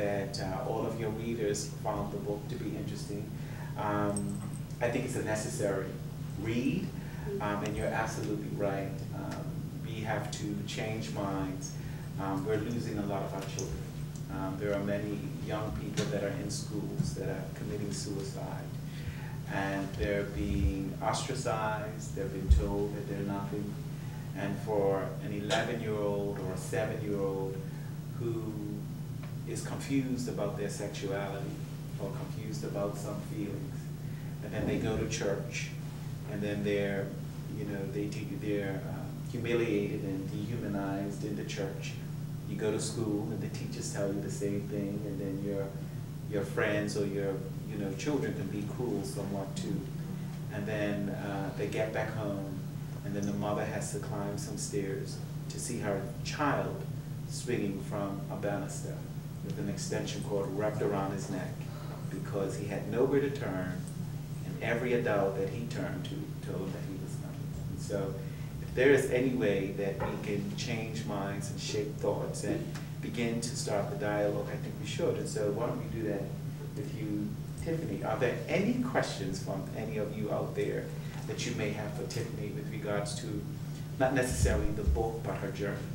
that all of your readers found the book to be interesting. I think it's a necessary read, and you're absolutely right. We have to change minds. We're losing a lot of our children. There are many young people that are in schools that are committing suicide, and they're being ostracized. They're being told that they're nothing. And for an 11-year-old or a 7-year-old who is confused about their sexuality or confused about some feelings, and then they go to church, and then they're, they're humiliated and dehumanized in the church. You go to school, and the teachers tell you the same thing, and then your friends or your children can be cruel somewhat too. And then they get back home, and then the mother has to climb some stairs to see her child swinging from a banister with an extension cord wrapped around his neck because he had nowhere to turn, and every adult that he turned to told him that he was nothing. And so if there is any way that we can change minds and shape thoughts and begin to start the dialogue, I think we should. And so why don't we do that with you, Tiffany? Are there any questions from any of you out there that you may have for Tiffany with regards to not necessarily the book, but her journey?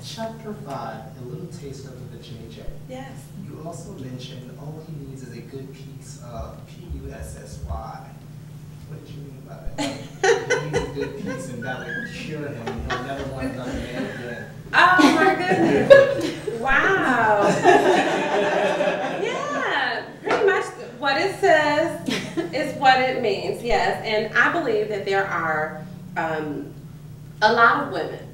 Chapter 5, A Little Taste of the JJ. Yes. You also mentioned all he needs is a good piece of P-U-S-S-Y. What did you mean by that? He needs a good piece, and that would cure him, and he'll never want another man again. Oh my goodness. Wow. Yeah, pretty much what it says is what it means, yes. And I believe that there are a lot of women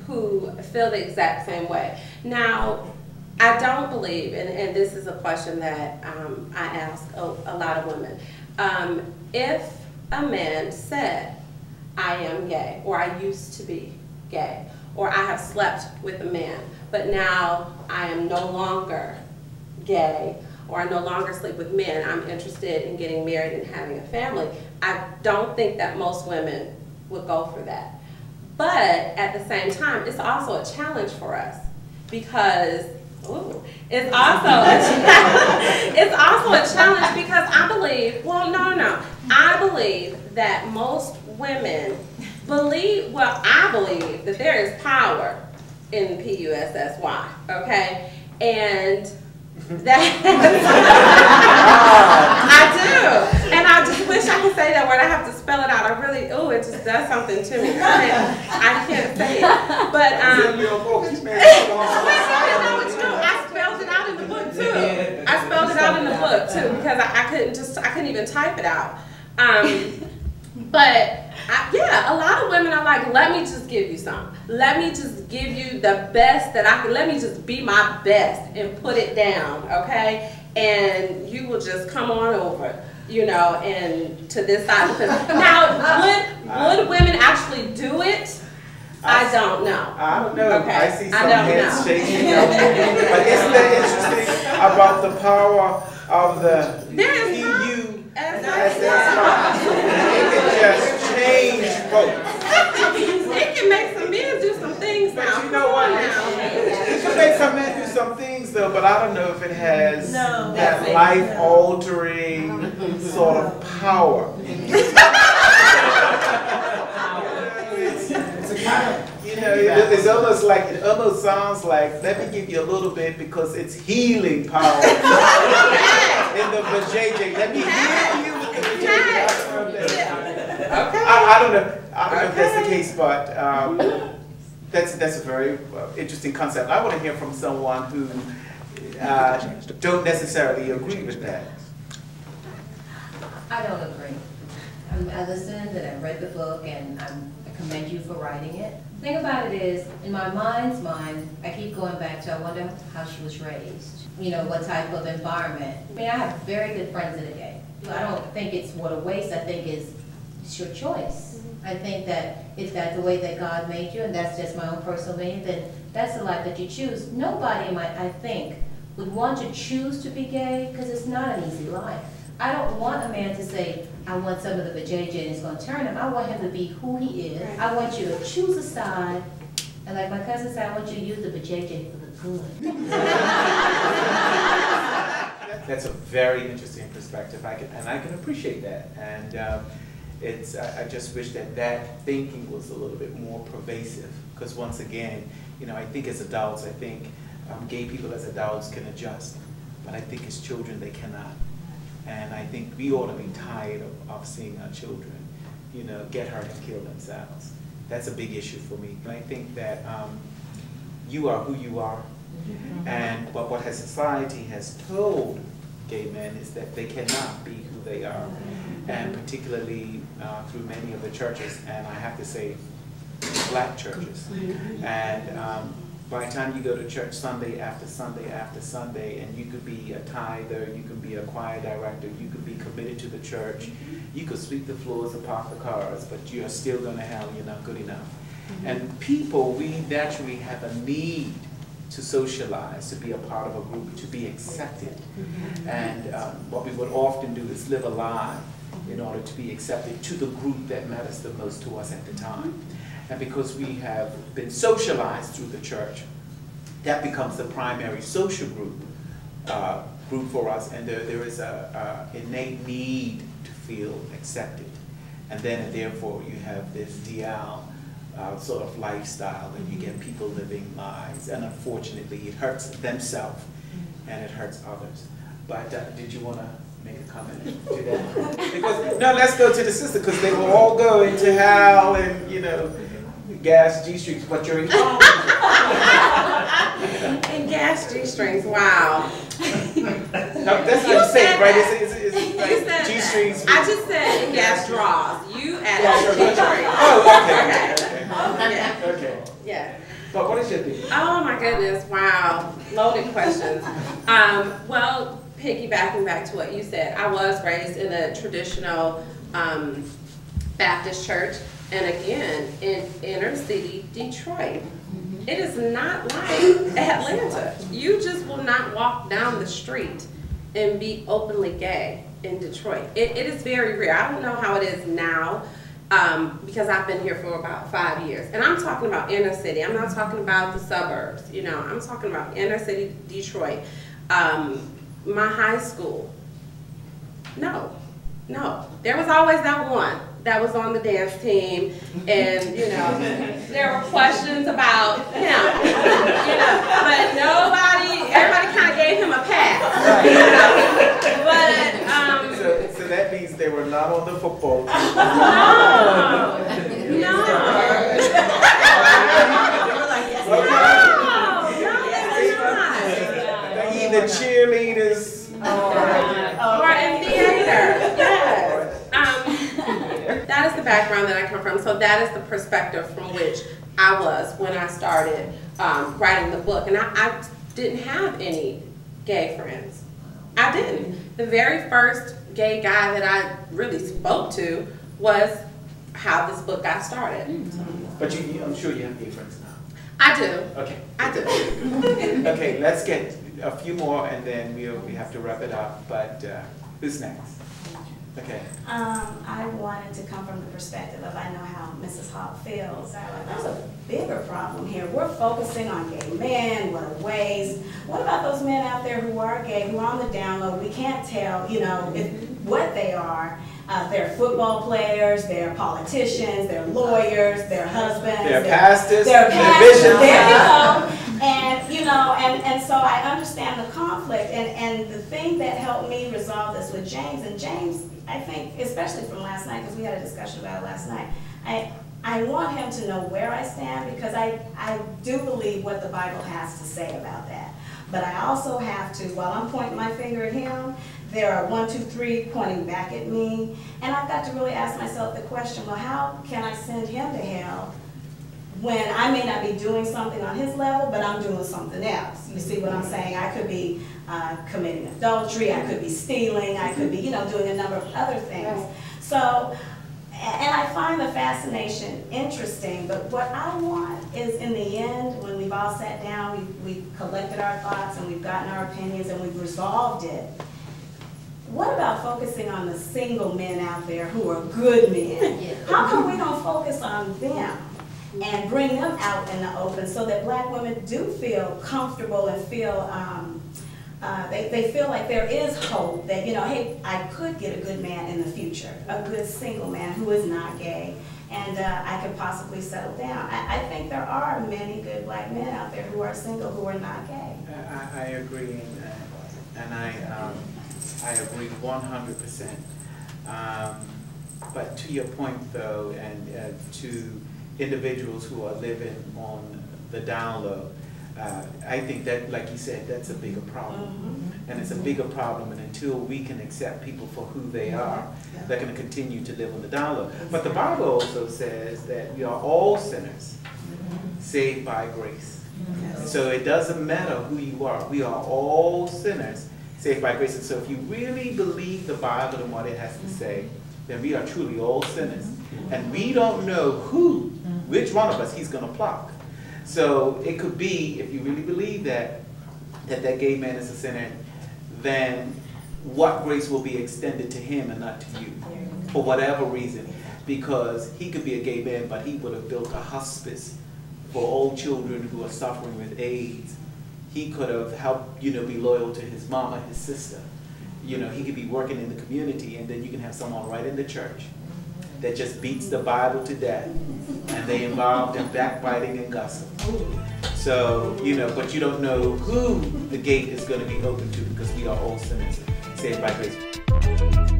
who feel the exact same way. Now, I don't believe, and this is a question that I ask a lot of women, if a man said, I am gay, or I used to be gay, or I have slept with a man, but now I am no longer gay, or I no longer sleep with men, I'm interested in getting married and having a family, I don't think that most women would go for that. But at the same time, it's also a challenge for us because it's also a challenge because I believe, I believe that most women believe, I believe that there is power in P-U-S-S-Y, okay? And that I do. And I just wish I could say that word. I have to spell it out. I really, it just does something to me. I can't say it. But I spelled it out in the book too. I spelled it out in the book too because I couldn't even type it out. Yeah, a lot of women are like, let me just give you some. Let me just give you the best that I can. Let me just be my best and put it down, okay? And you will just come on over, and to this side. Now, would women actually do it? I don't know. I don't know. Okay. I see some heads shaking. But isn't that interesting about the power of the PU? It can just change folks. It can make some men do some things now. But you know what? It can make some men do some things though, but I don't know if it has that life-altering sort of power. It's almost like, it almost sounds like, let me give you a little bit because it's healing power in the vajayjay. Let me heal you with the vajayjay. I don't know if that's the case, but that's a very interesting concept. I want to hear from someone who don't necessarily agree with that. I don't agree. I listened and I read the book, and I commend you for writing it. The thing about it is, in my mind's mind, I keep going back to, I wonder how she was raised. What type of environment. I mean, I have very good friends that are gay. I don't think it's what a waste. I think it's your choice. I think that if that's the way that God made you, and that's just my own personal opinion, then that's the life that you choose. Nobody, I think, would want to choose to be gay because it's not an easy life. I don't want a man to say, I want some of the vajayjay and it's going to turn him. I want him to be who he is. I want you to choose a side And like my cousin said, I want you to use the vajayjay for the good. That's a very interesting perspective. I can appreciate that. And I just wish that thinking was a little bit more pervasive. Because once again, I think as adults, I think gay people as adults can adjust. But I think as children, they cannot. And I think we ought to be tired of seeing our children, get hurt and kill themselves. That's a big issue for me. And I think that you are who you are. But what society has told gay men is that they cannot be who they are. And particularly through many of the churches, and I have to say, black churches. And by the time you go to church Sunday after Sunday after Sunday, and you could be a tither, you could be a choir director, you could be committed to the church, you could sweep the floors and park the cars, but you're still going to hell, you're not good enough. And people, we naturally have a need to socialize, to be a part of a group, to be accepted. And what we would often do is live a lie in order to be accepted to the group that matters the most to us at the time. And because we have been socialized through the church, that becomes the primary social group for us, and there is a innate need to feel accepted. And then therefore you have this DL sort of lifestyle, and you get people living lives, and unfortunately it hurts themselves and it hurts others. But did you want to make a comment to that? Because, no, let's go to the sister, because they will all go into hell and, gas G-strings, but you're in college. And gas G-strings, wow. No, that's what you said, right? It's like G-strings. I just said in gas draws. You added G-strings. Oh, okay. Okay. Yeah. But what is your thing? Oh my goodness, wow. Loaded questions. Well, piggybacking back to what you said, I was raised in a traditional Baptist church. And again, in inner city Detroit. It is not like Atlanta. You just will not walk down the street and be openly gay in Detroit. It is very rare. I don't know how it is now because I've been here for about 5 years. And I'm talking about inner city. I'm not talking about the suburbs. I'm talking about inner city Detroit. My high school, no. There was always that one that was on the dance team, and there were questions about him, but everybody kind of gave him a pass. But so that means they were not on the football team. No. Either cheerleaders or in theater. Yes. That is the background that I come from, so that is the perspective from which I was when I started writing the book. And I didn't have any gay friends. I didn't. The very first gay guy that I really spoke to was how this book got started. But I'm sure you have gay friends now. I do. Okay. I do. Okay, let's get a few more and then we have to wrap it up. But who's next? Okay. I wanted to come from the perspective of, I know how Mrs. Hall feels. There's a bigger problem here. We're focusing on gay men, what a waste. What about those men out there who are gay, who are on the down low? We can't tell, what they are. They're football players, they're politicians, they're lawyers, they're husbands. They're pastors. They're pastors. There you go. And so I understand the conflict. And the thing that helped me resolve this with James, and James, I think, especially from last night, because we had a discussion about it last night, I want him to know where I stand, because I do believe what the Bible has to say about that. But I also have to, while I'm pointing my finger at him, there are 1, 2, 3 pointing back at me. And I've got to really ask myself the question, well, how can I send him to hell when I may not be doing something on his level, but I'm doing something else? You see what I'm saying? I could be committing adultery, I could be stealing, I could be, doing a number of other things. So, and I find the fascination interesting, but what I want is, in the end, when we've all sat down, we've collected our thoughts and we've gotten our opinions and we've resolved it, what about focusing on the single men out there who are good men? How come we don't focus on them? and bring them out in the open so that black women do feel comfortable and feel, they feel like there is hope that, you know, hey, I could get a good man in the future, a good single man who is not gay, and I could possibly settle down. I think there are many good black men out there who are single who are not gay. I agree, and I agree 100%. But to your point, though, and to individuals who are living on the down low, I think that, like you said, that's a bigger problem. And it's a bigger problem, and until we can accept people for who they are, they're going to continue to live on the down low. But the Bible also says that we are all sinners, saved by grace. So it doesn't matter who you are. We are all sinners, saved by grace. And so if you really believe the Bible and what it has to say, then we are truly all sinners. And we don't know which one of us he's going to pluck. So it could be, if you really believe that gay man is a sinner, then what grace will be extended to him and not to you, for whatever reason. Because he could be a gay man, but he would have built a hospice for old children who are suffering with AIDS. He could have helped, you know, be loyal to his mama, his sister. You know, he could be working in the community, and then you can have someone right in the church that just beats the Bible to death, and they involved in backbiting and gossip. So, you know, but you don't know who the gate is going to be open to, because we are all sinners, saved by grace.